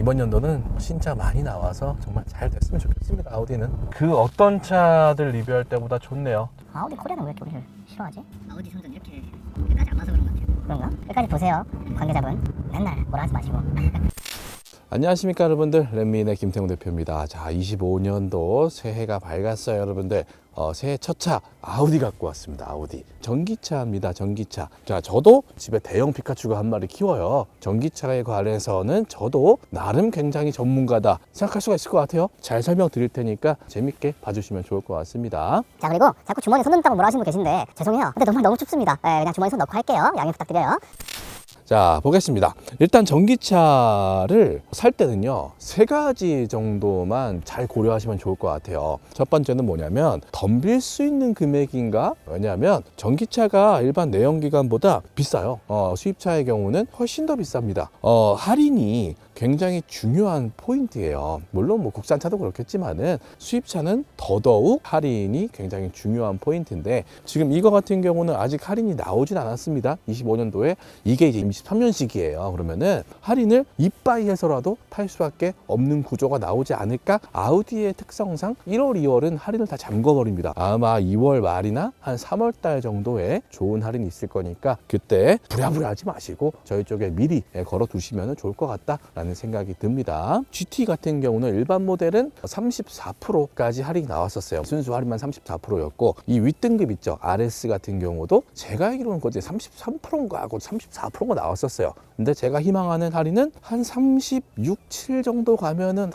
이번 연도는 신차 많이 나와서 정말 잘 됐으면 좋겠습니다. 아우디는 그 어떤 차들 리뷰할 때보다 좋네요. 아우디 코리아는 왜 이렇게 우리를 싫어하지? 아우디 성전 이렇게 끝까지 안 봐서 그런 것 같아요. 그런가? 끝까지 보세요. 관계자분 맨날 뭐라 하지 마시고. 안녕하십니까 여러분들, 렛미인의 김태웅 대표입니다. 자, 25년도 새해가 밝았어요 여러분들. 새해 첫 차 아우디 갖고 왔습니다. 아우디 전기차입니다. 전기차. 자, 저도 집에 대형 피카츄가 한 마리 키워요. 전기차에 관해서는 저도 나름 굉장히 전문가다 생각할 수가 있을 것 같아요. 잘 설명드릴 테니까 재밌게 봐주시면 좋을 것 같습니다. 자, 그리고 자꾸 주머니에 손 넣는다고 뭐라 하시는 분 계신데 죄송해요. 근데 정말 너무 춥습니다. 그냥 주머니에 손 넣고 할게요. 양해 부탁드려요. 자, 보겠습니다. 일단 전기차를 살 때는요, 세 가지 정도만 잘 고려하시면 좋을 것 같아요. 첫 번째는 뭐냐면 덤빌 수 있는 금액인가? 왜냐하면 전기차가 일반 내연기관보다 비싸요. 수입차의 경우는 훨씬 더 비쌉니다. 할인이 굉장히 중요한 포인트예요. 물론 뭐 국산차도 그렇겠지만은 수입차는 더더욱 할인이 굉장히 중요한 포인트인데, 지금 이거 같은 경우는 아직 할인이 나오진 않았습니다. 25년도에 이게 이제 23년식이에요. 그러면은 할인을 이빠이 해서라도 탈 수밖에 없는 구조가 나오지 않을까? 아우디의 특성상 1월, 2월은 할인을 다 잠궈버립니다. 아마 2월 말이나 한 3월 달 정도에 좋은 할인이 있을 거니까 그때 부랴부랴 하지 마시고 저희 쪽에 미리 걸어 두시면 좋을 것 같다라는 생각이 듭니다. GT 같은 경우는 일반 모델은 34%까지 할인이 나왔었어요. 순수 할인만 34%였고 이 윗등급 있죠, RS 같은 경우도 제가 알기로는 거의 33%인가 하고 34%가 나왔었어요. 근데 제가 희망하는 할인은 한 36, 7 정도 가면은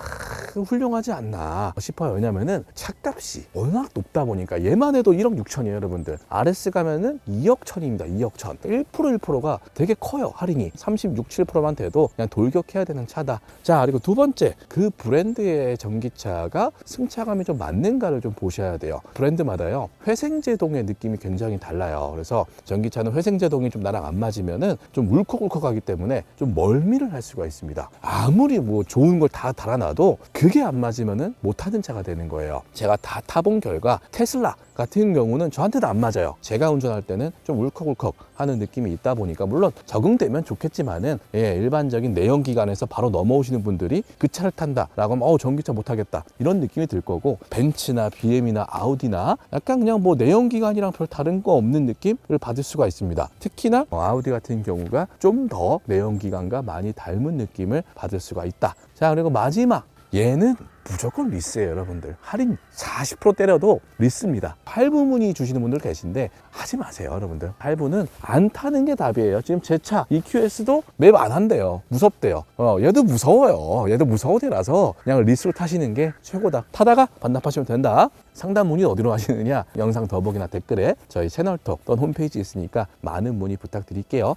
훌륭하지 않나 싶어요. 왜냐면은 차값이 워낙 높다 보니까 얘만 해도 1억 6천이에요 여러분들. RS 가면은 2억 1천입니다. 2억 1천. 1%가 되게 커요. 할인이 36, 7%만 돼도 그냥 돌격해야 되는 차다. 자, 그리고 두 번째, 그 브랜드의 전기차가 승차감이 좀 맞는가를 좀 보셔야 돼요. 브랜드마다요, 회생제동의 느낌이 굉장히 달라요. 그래서 전기차는 회생제동이 좀 나랑 안 맞으면은 좀 울컥울컥하기 때문에 좀 멀미를 할 수가 있습니다. 아무리 뭐 좋은 걸 다 달아놔도 그게 안 맞으면은 못 타는 차가 되는 거예요. 제가 다 타본 결과 테슬라 같은 경우는 저한테도 안 맞아요. 제가 운전할 때는 좀 울컥울컥 하는 느낌이 있다 보니까, 물론 적응되면 좋겠지만은 일반적인 내연기관에서 바로 넘어오시는 분들이 그 차를 탄다라고 하면 전기차 못 타겠다 이런 느낌이 들 거고, 벤츠나 BM이나 아우디나 약간 그냥 뭐 내연기관이랑 별 다른 거 없는 느낌을 받을 수가 있습니다. 특히나 아우디 같은 경우가 좀 더 내연기관과 많이 닮은 느낌을 받을 수가 있다. 자, 그리고 마지막, 얘는 무조건 리스예요 여러분들. 할인 40% 때려도 리스입니다. 할부 문의 주시는 분들 계신데 하지 마세요 여러분들. 할부는 안 타는 게 답이에요. 지금 제 차 EQS도 맵 안 한대요. 무섭대요. 얘도 무서워요. 얘도 무서워대라서 그냥 리스로 타시는 게 최고다. 타다가 반납하시면 된다. 상담 문의 어디로 하시느냐, 영상 더보기나 댓글에 저희 채널톡 또는 홈페이지 있으니까 많은 문의 부탁드릴게요.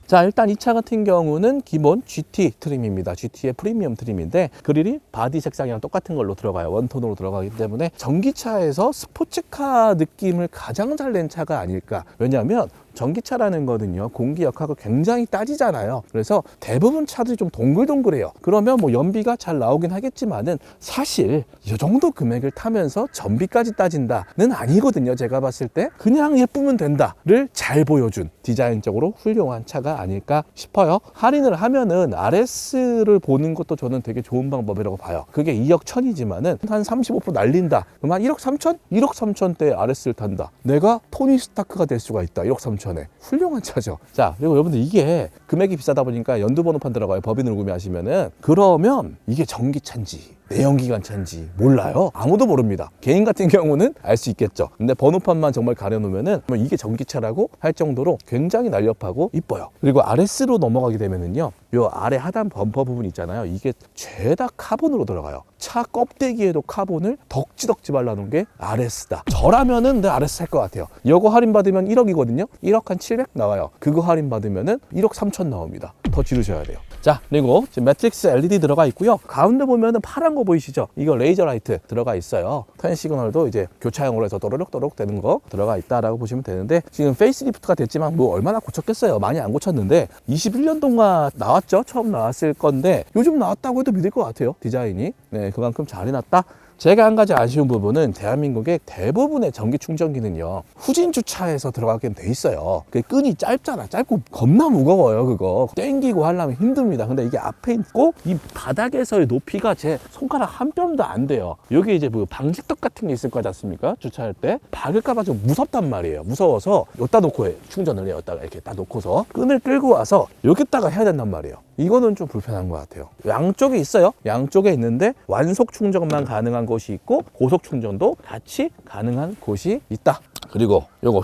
자, 일단 이 차 같은 경우는 기본 GT 트림입니다. GT의 프리미엄 트림인데 그릴이 바디 색상이랑 똑같은 걸로 들어가요. 원톤으로 들어가기 때문에 전기차에서 스포츠카 느낌을 가장 잘 낸 차가 아닐까. 왜냐하면 전기차라는 거는요, 공기 역학을 굉장히 따지잖아요. 그래서 대부분 차들이 좀 동글동글해요. 그러면 뭐 연비가 잘 나오긴 하겠지만은 사실 이 정도 금액을 타면서 전비까지 따진다는 아니거든요. 제가 봤을 때 그냥 예쁘면 된다를 잘 보여준 디자인적으로 훌륭한 차가 아닐까 싶어요. 할인을 하면은 RS를 보는 것도 저는 되게 좋은 방법이라고 봐요. 그게 2억 1천이지만은 한 35% 날린다. 그럼 한 1억 3천? 1억 3천대에 RS를 탄다. 내가 토니 스타크가 될 수가 있다. 1억 3천. 훌륭한 차죠. 자, 그리고 여러분들 이게 금액이 비싸다 보니까 연두번호판 들어가요. 법인으로 구매하시면은. 그러면 이게 전기차인지 내연기관 차인지 몰라요. 아무도 모릅니다. 개인 같은 경우는 알 수 있겠죠. 근데 번호판만 정말 가려놓으면은 이게 전기차라고 할 정도로 굉장히 날렵하고 이뻐요. 그리고 RS로 넘어가게 되면은요, 요 아래 하단 범퍼 부분 있잖아요. 이게 죄다 카본으로 들어가요. 차 껍데기에도 카본을 덕지덕지 발라놓은 게 RS다. 저라면은 내 RS 살 것 같아요. 이거 할인 받으면 1억이거든요. 1억 한 700 나와요. 그거 할인 받으면은 1억 3천 나옵니다. 더 지르셔야 돼요. 자, 그리고 지금 매트릭스 LED 들어가 있고요. 가운데 보면은 파란 거 보이시죠? 이거 레이저 라이트 들어가 있어요. 턴 시그널도 이제 교차형으로 해서 또르륵또르륵 되는 거 들어가 있다라고 보시면 되는데, 지금 페이스리프트가 됐지만 뭐 얼마나 고쳤겠어요. 많이 안 고쳤는데 21년 동안 나왔죠. 처음 나왔을 건데 요즘 나왔다고 해도 믿을 것 같아요. 디자인이. 네, 그만큼 잘 해놨다. 제가 한 가지 아쉬운 부분은 대한민국의 대부분의 전기 충전기는요, 후진 주차해서 들어가게 돼 있어요. 그 끈이 짧잖아. 짧고 겁나 무거워요. 그거 땡기고 하려면 힘듭니다. 근데 이게 앞에 있고 이 바닥에서의 높이가 제 손가락 한 뼘도 안 돼요. 여기 이제 뭐 방지턱 같은 게 있을 거지 않습니까? 주차할 때 박을까봐 좀 무섭단 말이에요. 무서워서 여기다 놓고 충전을 해요. 여기다가 이렇게 딱 놓고서 끈을 끌고 와서 여기다가 해야 된단 말이에요. 이거는 좀 불편한 것 같아요. 양쪽에 있어요. 양쪽에 있는데 완속 충전만 가능한 곳이 있고 고속 충전도 같이 가능한 곳이 있다. 그리고 요거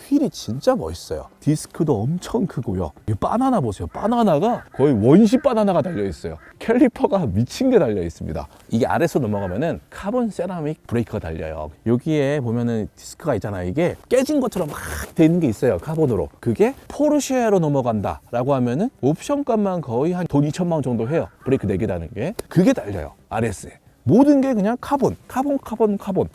휠이 진짜 멋있어요. 디스크도 엄청 크고요. 이 바나나 보세요. 바나나가 거의 원시 바나나가 달려있어요. 캘리퍼가 미친 게 달려있습니다. 이게 아래서 넘어가면은 카본 세라믹 브레이크가 달려요. 여기에 보면은 디스크가 있잖아요. 이게 깨진 것처럼 막 돼 있는 게 있어요. 카본으로. 그게 포르쉐로 넘어간다 라고 하면은 옵션 값만 거의 한 돈 2천만 원 정도 해요. 브레이크 4개 다는 게. 그게 달려요. RS에. 모든 게 그냥 카본.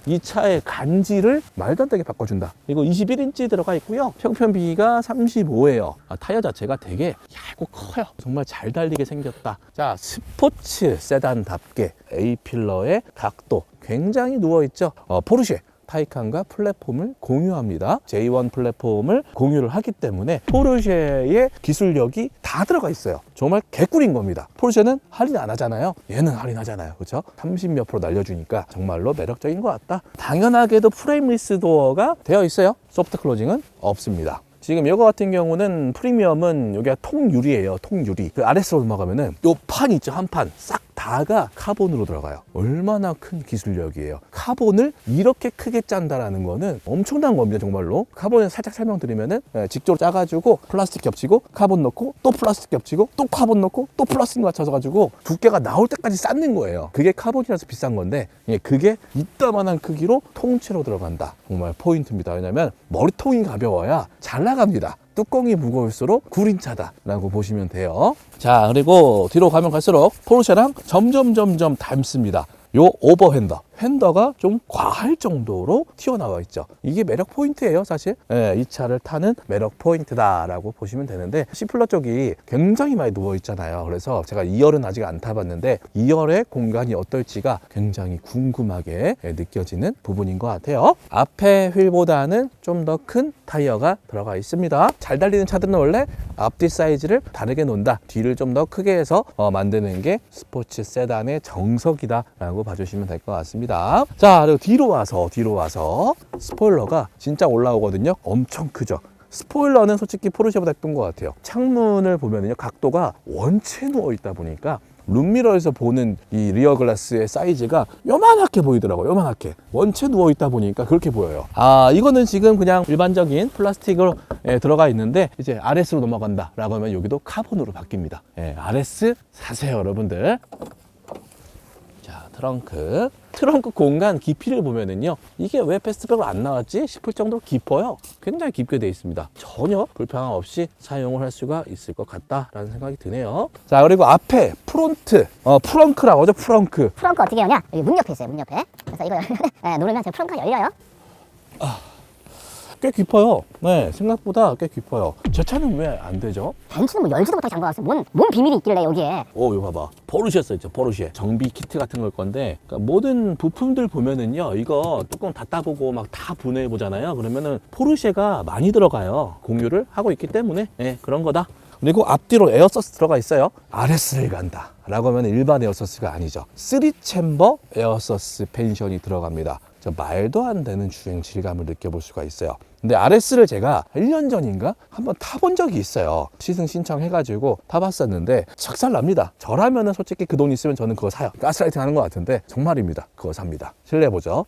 이 차의 간지를 말도 안 되게 바꿔준다. 이거 21인치 들어가 있고요. 평편비가 35예요. 타이어 자체가 되게 얇고 커요. 정말 잘 달리게 생겼다. 자, 스포츠 세단답게 A필러의 각도 굉장히 누워있죠. 포르쉐 타이칸과 플랫폼을 공유합니다. J1 플랫폼을 공유를 하기 때문에 포르쉐의 기술력이 다 들어가 있어요. 정말 개꿀인 겁니다. 포르쉐는 할인 안 하잖아요. 얘는 할인하잖아요. 그렇죠? 30몇 프로 날려주니까 정말로 매력적인 것 같다. 당연하게도 프레임리스 도어가 되어 있어요. 소프트 클로징은 없습니다. 지금 이거 같은 경우는 프리미엄은 여기가 통유리예요. 통유리. 그 아래로 넘어가면은 요 판 있죠. 한 판 싹 다가 카본으로 들어가요. 얼마나 큰 기술력이에요. 카본을 이렇게 크게 짠다라는 거는 엄청난 겁니다. 정말로. 카본을 살짝 설명드리면은 직조로 짜가지고 플라스틱 겹치고 카본 넣고 또 플라스틱 겹치고 또 카본 넣고 또 플라스틱 맞춰서 가지고 두께가 나올 때까지 쌓는 거예요. 그게 카본이라서 비싼 건데 그게 이따만한 크기로 통째로 들어간다. 정말 포인트입니다. 왜냐면 머리통이 가벼워야 잘 나갑니다. 뚜껑이 무거울수록 구린차다라고 보시면 돼요. 자, 그리고 뒤로 가면 갈수록 포르쉐랑 점점 닮습니다. 요 핸더가 좀 과할 정도로 튀어나와 있죠. 이게 매력 포인트예요, 사실. 이 차를 타는 매력 포인트다라고 보시면 되는데 C플러 쪽이 굉장히 많이 누워 있잖아요. 그래서 제가 2열은 아직 안 타봤는데 2열의 공간이 어떨지가 굉장히 궁금하게 느껴지는 부분인 것 같아요. 앞에 휠보다는 좀 더 큰 타이어가 들어가 있습니다. 잘 달리는 차들은 원래 앞뒤 사이즈를 다르게 놓는다. 뒤를 좀 더 크게 해서 만드는 게 스포츠 세단의 정석이다라고 봐주시면 될 것 같습니다. 자, 그리고 뒤로 와서 스포일러가 진짜 올라오거든요. 엄청 크죠. 스포일러는 솔직히 포르쉐보다 예쁜 것 같아요. 창문을 보면요, 각도가 원체 누워 있다 보니까 룸미러에서 보는 이 리어 글라스의 사이즈가 요만하게 보이더라고요. 요만하게. 원체 누워 있다 보니까 그렇게 보여요. 이거는 지금 그냥 일반적인 플라스틱으로 들어가 있는데 이제 RS로 넘어간다 라고 하면 여기도 카본으로 바뀝니다. RS 사세요, 여러분들. 자, 트렁크 공간 깊이를 보면은요, 이게 왜 패스트백으로 안 나왔지 싶을 정도로 깊어요. 굉장히 깊게 되어 있습니다. 전혀 불편함 없이 사용을 할 수가 있을 것 같다라는 생각이 드네요. 자, 그리고 앞에 프론트 프렁크라고 하죠. 프렁크 어떻게 하냐? 여기 문 옆에 있어요. 문 옆에. 그래서 이거 누르면 제 프렁크가 열려요. 꽤 깊어요. 네, 생각보다 꽤 깊어요. 제 차는 왜 안 되죠? 벤츠는 뭐 열지도 못하게 잠궈놨어요. 뭔 비밀이 있길래 여기에. 이거 봐봐. 포르쉐 써있죠. 포르쉐. 정비 키트 같은 걸 건데, 그러니까 모든 부품들 보면은요, 이거 뚜껑 닫아보고 막 다 분해해보잖아요. 그러면은 포르쉐가 많이 들어가요. 공유를 하고 있기 때문에, 그런 거다. 그리고 앞뒤로 에어서스 들어가 있어요. RS를 간다 라고 하면 일반 에어서스가 아니죠. 3챔버 에어서스 펜션이 들어갑니다. 저 말도 안 되는 주행 질감을 느껴볼 수가 있어요. 근데 RS를 제가 1년 전인가 한번 타본 적이 있어요. 시승 신청해가지고 타봤었는데 착살납니다. 저라면은 솔직히 그 돈 있으면 저는 그거 사요. 가스라이팅 하는 것 같은데 정말입니다. 그거 삽니다. 실내 보죠.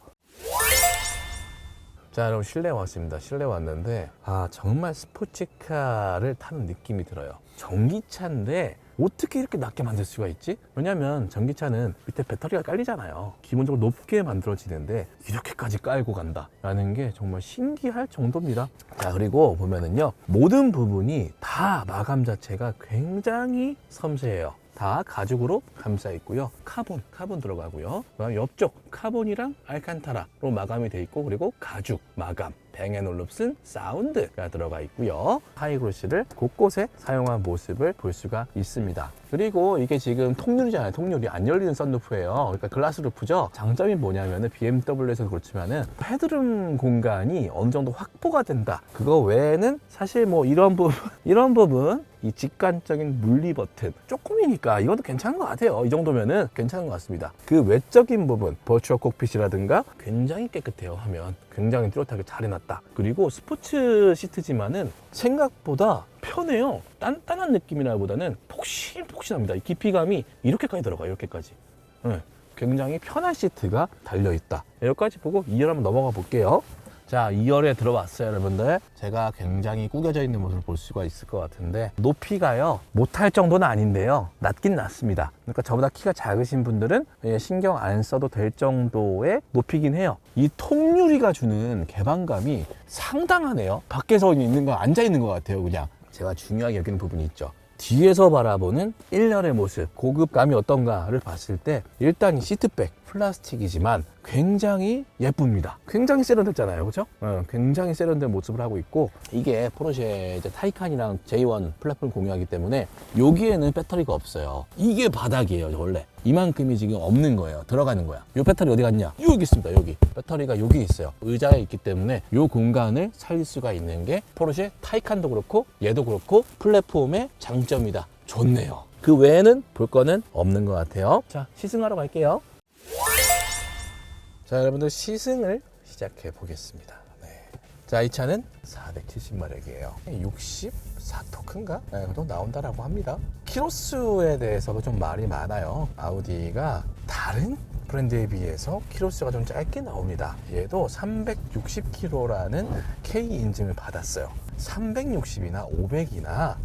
자, 여러분 실내 왔습니다. 실내 왔는데 정말 스포츠카를 타는 느낌이 들어요. 전기차인데 어떻게 이렇게 낮게 만들 수가 있지? 왜냐면 전기차는 밑에 배터리가 깔리잖아요. 기본적으로 높게 만들어지는데 이렇게까지 깔고 간다라는 게 정말 신기할 정도입니다. 자, 그리고 보면은요, 모든 부분이 다 마감 자체가 굉장히 섬세해요. 다 가죽으로 감싸 있고요. 카본 들어가고요. 그다음 옆쪽 카본이랑 알칸타라로 마감이 돼 있고, 그리고 가죽 마감 뱅앤올룹슨 사운드가 들어가 있고요. 하이그로시를 곳곳에 사용한 모습을 볼 수가 있습니다. 그리고 이게 지금 통유리잖아요. 통유리 안 열리는 썬루프예요. 그러니까 글라스 루프죠. 장점이 뭐냐면은 BMW에서는 그렇지만은 헤드룸 공간이 어느 정도 확보가 된다. 그거 외에는 사실 뭐 이런 부분 이 직관적인 물리 버튼 조금이니까 이것도 괜찮은 것 같아요. 이 정도면은 괜찮은 것 같습니다. 그 외적인 부분 버추얼 콕핏이라든가 굉장히 깨끗해요. 화면 굉장히 뚜렷하게 잘 해놨다. 그리고 스포츠 시트지만은 생각보다 편해요. 단단한 느낌이라기보다는 폭신폭신합니다. 이 깊이감이 이렇게까지 들어가요. 이렇게까지. 네, 굉장히 편한 시트가 달려있다. 여기까지 보고 2열 한번 넘어가 볼게요. 자, 2열에 들어왔어요, 여러분들. 제가 굉장히 구겨져 있는 모습을 볼 수가 있을 것 같은데 높이가요, 못할 정도는 아닌데요. 낮긴 낮습니다. 그러니까 저보다 키가 작으신 분들은 신경 안 써도 될 정도의 높이긴 해요. 이 통유리가 주는 개방감이 상당하네요. 밖에서 있는 거 앉아 있는 것 같아요, 그냥. 제가 중요하게 여기는 부분이 있죠. 뒤에서 바라보는 1열의 모습, 고급감이 어떤가를 봤을 때 일단 이 시트백, 플라스틱이지만 굉장히 예쁩니다. 굉장히 세련됐잖아요, 그렇죠? 굉장히 세련된 모습을 하고 있고 이게 포르쉐 이제 타이칸이랑 J1 플랫폼을 공유하기 때문에 여기에는 배터리가 없어요. 이게 바닥이에요, 원래. 이만큼이 지금 없는 거예요. 들어가는 거야. 이 배터리 어디 갔냐? 여기 있습니다, 여기. 배터리가 여기 있어요. 의자에 있기 때문에 이 공간을 살릴 수가 있는 게 포르쉐 타이칸도 그렇고 얘도 그렇고 플랫폼의 장점이다. 좋네요. 그 외에는 볼 거는 없는 것 같아요. 자, 시승하러 갈게요. 자, 여러분들 시승을 시작해 보겠습니다. 네. 자, 이 차는 470마력이에요. 64토크인가? 네, 그 정도 나온다라고 합니다. 키로수에 대해서도 좀 말이 많아요. 아우디가 다른 브랜드에 비해서 키로수가 좀 짧게 나옵니다. 얘도 360km라는 K 인증을 받았어요. 360이나 500이나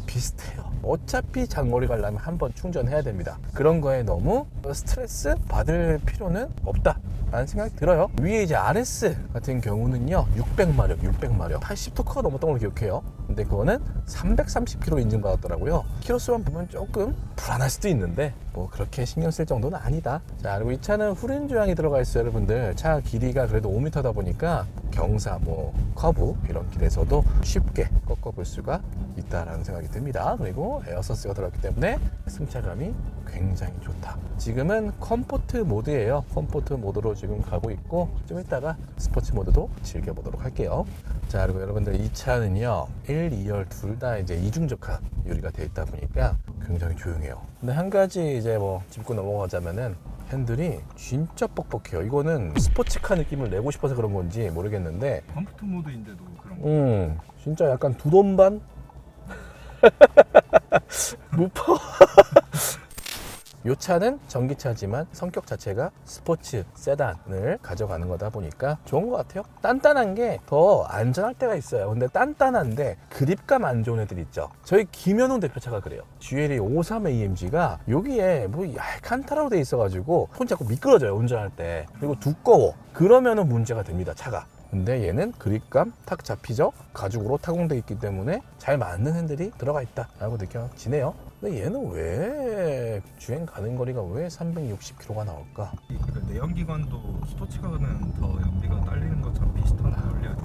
비슷해요. 어차피 장거리 가려면 한번 충전해야 됩니다. 그런 거에 너무 스트레스 받을 필요는 없다 라는 생각이 들어요. 위에 이제 RS 같은 경우는요 600마력 80토크가 넘었던 걸로 기억해요. 근데 그거는 330km 인증받았더라고요. 키로수만 보면 조금 불안할 수도 있는데 뭐 그렇게 신경 쓸 정도는 아니다. 자, 그리고 이 차는 후륜 조향이 들어가 있어요. 여러분들 차 길이가 그래도 5m다 보니까 경사, 뭐 커브 이런 길에서도 쉽게 꺾어볼 수가 있다라는 생각이 듭니다. 그리고 에어서스가 들어갔기 때문에 승차감이 굉장히 좋다. 지금은 컴포트 모드예요. 컴포트 모드로 지금 가고 있고 좀 이따가 스포츠 모드도 즐겨보도록 할게요. 자, 그리고 여러분들 이 차는요 1, 2열 둘 다 이제 이중적합 유리가 되어 있다 보니까 굉장히 조용해요. 근데 한 가지 이제 뭐 짚고 넘어가자면은 핸들이 진짜 뻑뻑해요. 이거는 스포츠카 느낌을 내고 싶어서 그런 건지 모르겠는데 컴포트 모드인데도 그런 거. 진짜 약간 두 돈 반? 무퍼. 이 차는 전기차지만 성격 자체가 스포츠 세단을 가져가는 거다 보니까 좋은 것 같아요. 단단한 게 더 안전할 때가 있어요. 근데 단단한데 그립감 안 좋은 애들 있죠. 저희 김현웅 대표차가 그래요. GLE 53AMG가 여기에 뭐 알칸타라로 돼 있어가지고 손 자꾸 미끄러져요, 운전할 때. 그리고 두꺼워. 그러면은 문제가 됩니다, 차가. 근데 얘는 그립감 탁 잡히죠. 가죽으로 타공되어 있기 때문에 잘 맞는 핸들이 들어가 있다 라고 느껴지네요. 근데 얘는 왜 주행 가는 거리가 왜 360km가 나올까? 그러니까 내연기관도 스포츠카는 더 연비가 딸리는 것처럼 비슷한 원리야.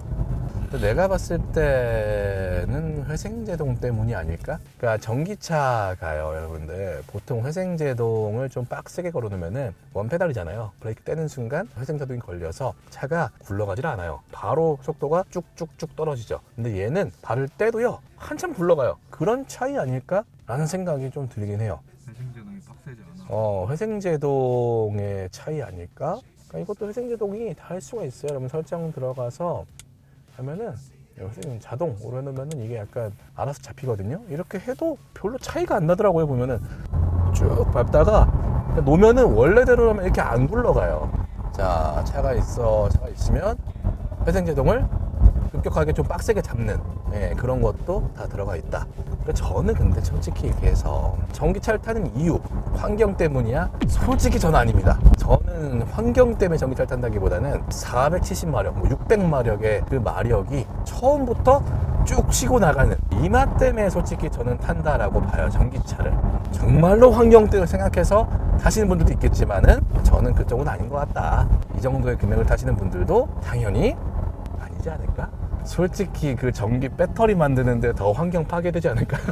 근데 내가 봤을 때는 회생제동 때문이 아닐까? 그러니까 전기차가요, 여러분들. 보통 회생제동을 좀 빡세게 걸어놓으면은 원페달이잖아요. 브레이크 떼는 순간 회생제동이 걸려서 차가 굴러가질 않아요. 바로 속도가 쭉쭉쭉 떨어지죠. 근데 얘는 발을 떼도요, 한참 굴러가요. 그런 차이 아닐까? 라는 생각이 좀 들긴 해요. 회생제동이 빡세지 않아. 회생제동의 차이 아닐까? 그러니까 이것도 회생제동이 다 할 수가 있어요. 여러분 설정 들어가서 하면은 자동으로 해놓으면은 이게 약간 알아서 잡히거든요. 이렇게 해도 별로 차이가 안 나더라고요. 보면은 쭉 밟다가 놓으면은 원래대로 하면 이렇게 안 굴러가요. 자, 차가 있으면 회생제동을 급격하게 좀 빡세게 잡는 그런 것도 다 들어가 있다. 그러니까 저는 근데 솔직히 얘기해서 전기차를 타는 이유, 환경 때문이야? 솔직히 저는 아닙니다. 저는 환경 때문에 전기차를 탄다기보다는 470마력, 600마력의 그 마력이 처음부터 쭉 치고 나가는 이 맛 때문에 솔직히 저는 탄다라고 봐요, 전기차를. 정말로 환경 때문에 생각해서 타시는 분들도 있겠지만은 저는 그쪽은 아닌 것 같다. 이 정도의 금액을 타시는 분들도 당연히 있지 않을까? 솔직히 그 전기 배터리 만드는데 더 환경 파괴되지 않을까요?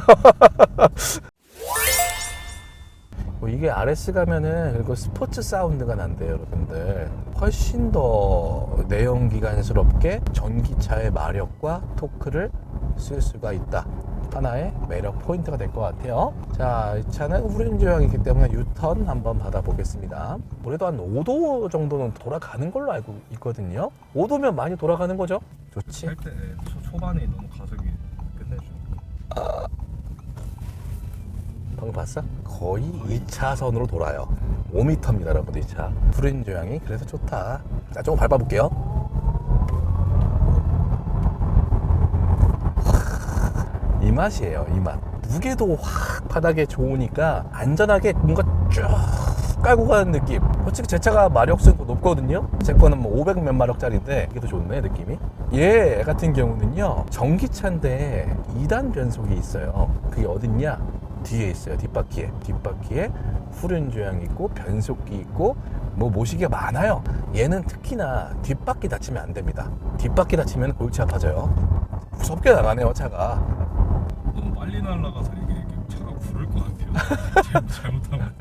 뭐 이게 RS 가면은 그리고 스포츠 사운드가 난대요, 여러분들. 훨씬 더 내연기관스럽게 전기차의 마력과 토크를 쓸 수가 있다. 하나의 매력 포인트가 될 것 같아요. 자, 이 차는 후륜조형이기 때문에 유턴 한번 받아보겠습니다. 그래도 한 5도 정도는 돌아가는 걸로 알고 있거든요. 5도면 많이 돌아가는 거죠? 좋지? 할 때 초반이 너무 가속이 끝내줘. 방금 봤어? 거의 2차선으로 돌아요. 5m입니다, 여러분들. 이 차 후륜조형이 그래서 좋다. 자, 조금 밟아볼게요. 이 맛이에요, 이 맛. 무게도 확 바닥에 좋으니까 안전하게 뭔가 쭉 깔고 가는 느낌. 솔직히 제 차가 마력수도 높거든요. 제 거는 뭐 500 몇 마력짜리인데 이게 더 좋네, 느낌이. 얘 같은 경우는요, 전기차인데 2단 변속이 있어요. 그게 어딨냐? 뒤에 있어요. 뒷바퀴에 후륜조향 있고 변속기 있고 뭐 모시기가 많아요. 얘는 특히나 뒷바퀴 다치면 안 됩니다. 뒷바퀴 다치면 골치 아파져요. 무섭게 나가네요, 차가. 너무 빨리 날아가서 이게 차가 부를 것 같아요. 잘못하면.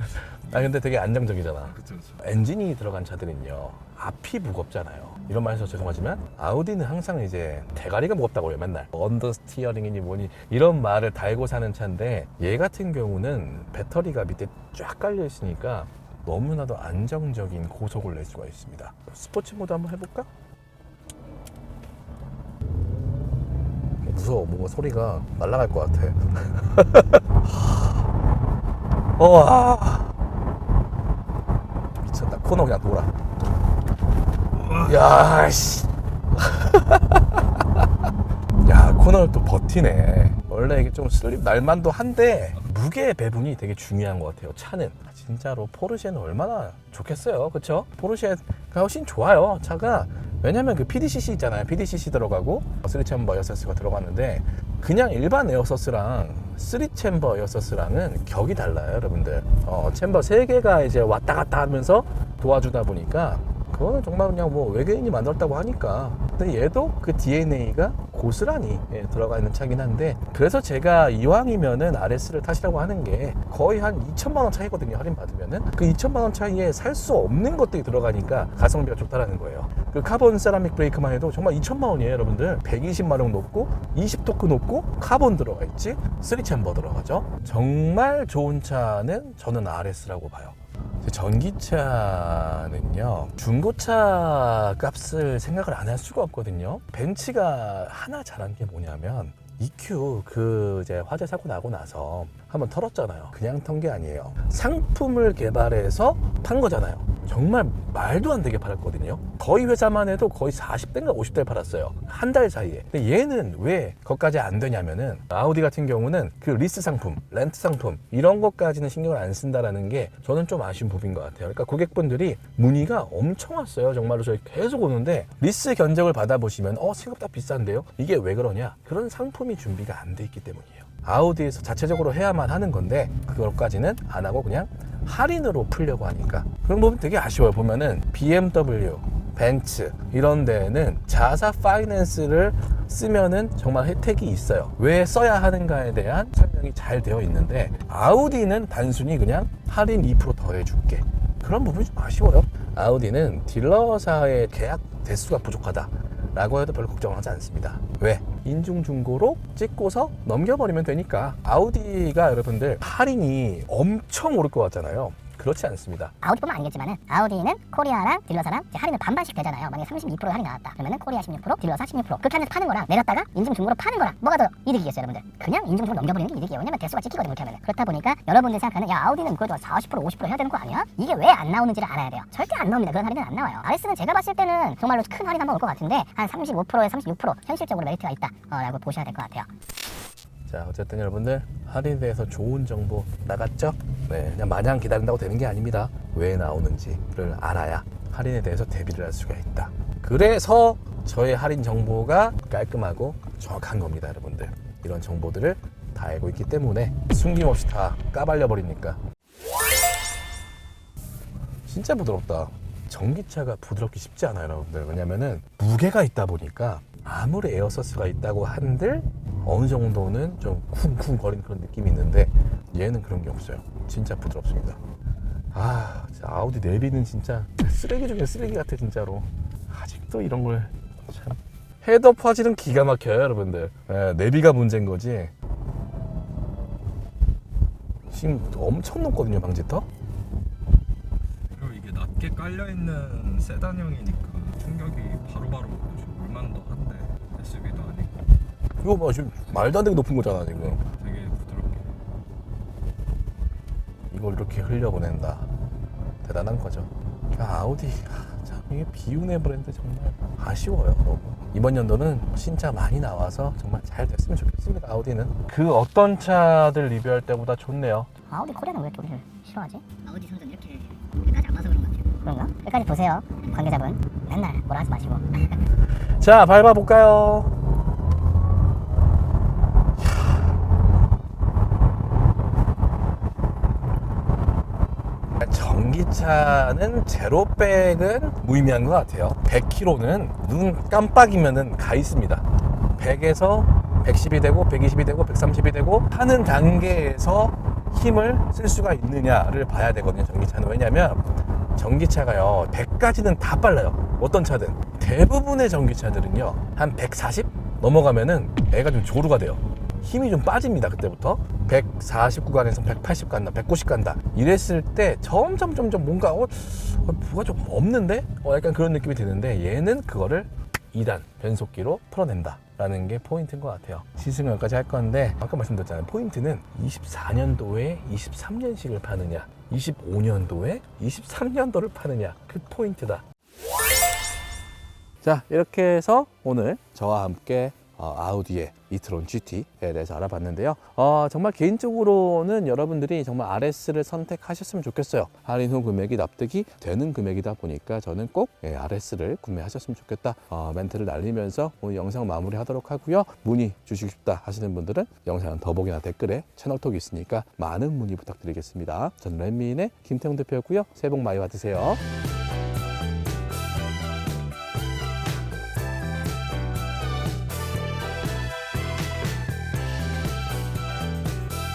근데 되게 안정적이잖아. 그쵸. 엔진이 들어간 차들은요, 앞이 무겁잖아요. 이런 말해서 죄송하지만 아우디는 항상 이제 대가리가 무겁다고 해요, 맨날. 언더 스티어링이니 뭐니 이런 말을 달고 사는 차인데, 얘 같은 경우는 배터리가 밑에 쫙 깔려 있으니까 너무나도 안정적인 고속을 낼 수가 있습니다. 스포츠 모드 한번 해볼까? 무서워. 뭔가 소리가 날아갈 것 같아. 미쳤다. 코너 그냥 돌아. 야, 씨. 야, 코너를 또 버티네. 원래 이게 좀 슬립 날만도 한데 무게 배분이 되게 중요한 것 같아요. 차는 진짜로 포르쉐는 얼마나 좋겠어요, 그렇죠? 포르쉐가 훨씬 좋아요, 차가. 왜냐면 그 PDCC 있잖아요. PDCC 들어가고 3챔버 에어서스가 들어갔는데, 그냥 일반 에어서스랑 3챔버 에어서스랑은 격이 달라요, 여러분들. 챔버 3개가 이제 왔다 갔다 하면서 도와주다 보니까 그거는 정말 그냥 뭐 외계인이 만들었다고 하니까. 근데 얘도 그 DNA가 고스란히 들어가 있는 차긴 한데, 그래서 제가 이왕이면은 RS를 타시라고 하는 게 거의 한 2천만 원 차이거든요, 할인 받으면은. 그 2천만 원 차이에 살 수 없는 것들이 들어가니까 가성비가 좋다라는 거예요. 그 카본 세라믹 브레이크만 해도 정말 2천만 원이에요, 여러분들. 120마력 높고 20토크 높고 카본 들어가 있지, 3챔버 들어가죠. 정말 좋은 차는 저는 RS라고 봐요. 전기차는요, 중고차 값을 생각을 안 할 수가 없거든요. 벤츠가 하나 잘한 게 뭐냐면, EQ 이제 화재 사고 나고 나서 한번 털었잖아요. 그냥 턴 게 아니에요. 상품을 개발해서 판 거잖아요. 정말 말도 안 되게 팔았거든요. 거의 회사만 해도 거의 40대인가 50대를 팔았어요. 한 달 사이에. 근데 얘는 왜 그것까지 안 되냐면은, 아우디 같은 경우는 그 리스 상품, 렌트 상품 이런 것까지는 신경을 안 쓴다라는 게 저는 좀 아쉬운 부분인 것 같아요. 그러니까 고객분들이 문의가 엄청 왔어요. 정말로 저희 계속 오는데, 리스 견적을 받아보시면 생각보다 비싼데요? 이게 왜 그러냐? 그런 상품이 준비가 안 돼 있기 때문이에요. 아우디에서 자체적으로 해야만 하는 건데 그것까지는 안 하고 그냥 할인으로 풀려고 하니까 그런 부분 되게 아쉬워요. 보면은 BMW, 벤츠 이런 데는 자사 파이낸스를 쓰면은 정말 혜택이 있어요. 왜 써야 하는가에 대한 설명이 잘 되어 있는데, 아우디는 단순히 그냥 할인 2% 더해줄게. 그런 부분이 좀 아쉬워요. 아우디는 딜러사의 계약 대수가 부족하다 라고 해도 별로 걱정하지 않습니다. 왜? 인중중고로 찍고서 넘겨버리면 되니까. 아우디가 여러분들 할인이 엄청 오를 것 같잖아요. 그렇지 않습니다. 아우디뿐만 아니겠지만은 아우디는 코리아랑 딜러사랑 이제 할인을 반반씩 되잖아요. 만약에 32% 할인 나왔다 그러면은 코리아 16%, 딜러사 16%. 그렇게 하면서 파는 거랑 내렸다가 인증 중고로 파는 거랑 뭐가 더 이득이겠어요, 여러분들? 그냥 인증 중고로 넘겨버리는 게 이득이에요. 왜냐면 대수가 찍히거든요, 그렇게 하면은. 그렇다 보니까 여러분들이 생각하는, 야, 아우디는 그래도 40%, 50% 해야 되는 거 아니야? 이게 왜 안 나오는지를 알아야 돼요. 절대 안 나옵니다. 그런 할인은 안 나와요. RS는 제가 봤을 때는 정말로 큰 할인 한번 올 것 같은데, 한 35%에서 36% 현실적으로 메리트가 있다 라고 보셔야 될 것 같아요. 자, 어쨌든 여러분들 할인에 대해서 좋은 정보 나갔죠? 네, 그냥 마냥 기다린다고 되는 게 아닙니다. 왜 나오는지를 알아야 할인에 대해서 대비를 할 수가 있다. 그래서 저의 할인 정보가 깔끔하고 정확한 겁니다, 여러분들. 이런 정보들을 다 알고 있기 때문에 숨김없이 다 까발려 버리니까. 진짜 부드럽다. 전기차가 부드럽기 쉽지 않아요, 여러분들. 왜냐면은 무게가 있다 보니까 아무리 에어서스가 있다고 한들 어느 정도는 좀 쿵쿵 거리는 그런 느낌이 있는데 얘는 그런 게 없어요. 진짜 부드럽습니다. 아, 진짜 아우디 내비는 진짜 쓰레기 중에 쓰레기 같아 진짜로. 아직도 이런 걸 참. 헤드업 화질은 기가 막혀요 여러분들. 예, 내비가 문제인 거지. 지금 엄청 높거든요 방지턱. 그리고 이게 낮게 깔려있는 세단형이니까 충격이 바로바로 올만도 한데 SUV도 아니고 이거 봐 지금 말도 안 되게 높은 거잖아 지금. 되게 부드럽게. 이걸 이렇게 흘려보낸다. 대단한 거죠. 아우디 참 이게 비운의 브랜드 정말 아쉬워요 너무. 이번 연도는 신차 많이 나와서 정말 잘 됐으면 좋겠습니다. 아우디는 그 어떤 차들 리뷰할 때보다 좋네요. 아우디 코리아는 왜 이렇게 우리를 싫어하지? 아우디 성전 이렇게 끝까지 안 봐서 그런 것 같아요. 그런가? 끝까지 보세요 관계자분. 맨날 뭐라 하지 마시고. 자 밟아볼까요? 전기차는 제로백은 무의미한 것 같아요. 100km는 눈 깜빡이면은 가 있습니다. 100에서 110이 되고 120이 되고 130이 되고 하는 단계에서 힘을 쓸 수가 있느냐를 봐야 되거든요. 전기차는. 왜냐면 전기차가요 100까지는 다 빨라요. 어떤 차든. 대부분의 전기차들은요 한 140 넘어가면은 애가 좀 조루가 돼요. 힘이 좀 빠집니다. 그때부터 140 구간에서 180 간다 190 간다 이랬을 때 점점 뭔가 뭐가 좀 없는데? 약간 그런 느낌이 드는데 얘는 그거를 2단 변속기로 풀어낸다 라는 게 포인트인 것 같아요. 시승을 여기까지 할 건데 아까 말씀드렸잖아요. 포인트는 24년도에 23년식을 파느냐 25년도에 23년도를 파느냐 그 포인트다. 자 이렇게 해서 오늘 저와 함께 아우디의 이트론 GT에 대해서 알아봤는데요. 정말 개인적으로는 여러분들이 정말 RS를 선택하셨으면 좋겠어요. 할인 후 금액이 납득이 되는 금액이다 보니까 저는 꼭 RS를 구매하셨으면 좋겠다. 멘트를 날리면서 오늘 영상 마무리하도록 하고요. 문의 주시고 싶다 하시는 분들은 영상 더보기나 댓글에 채널톡이 있으니까 많은 문의 부탁드리겠습니다. 저는 랜미인의 김태웅 대표였고요. 새해 복 많이 받으세요.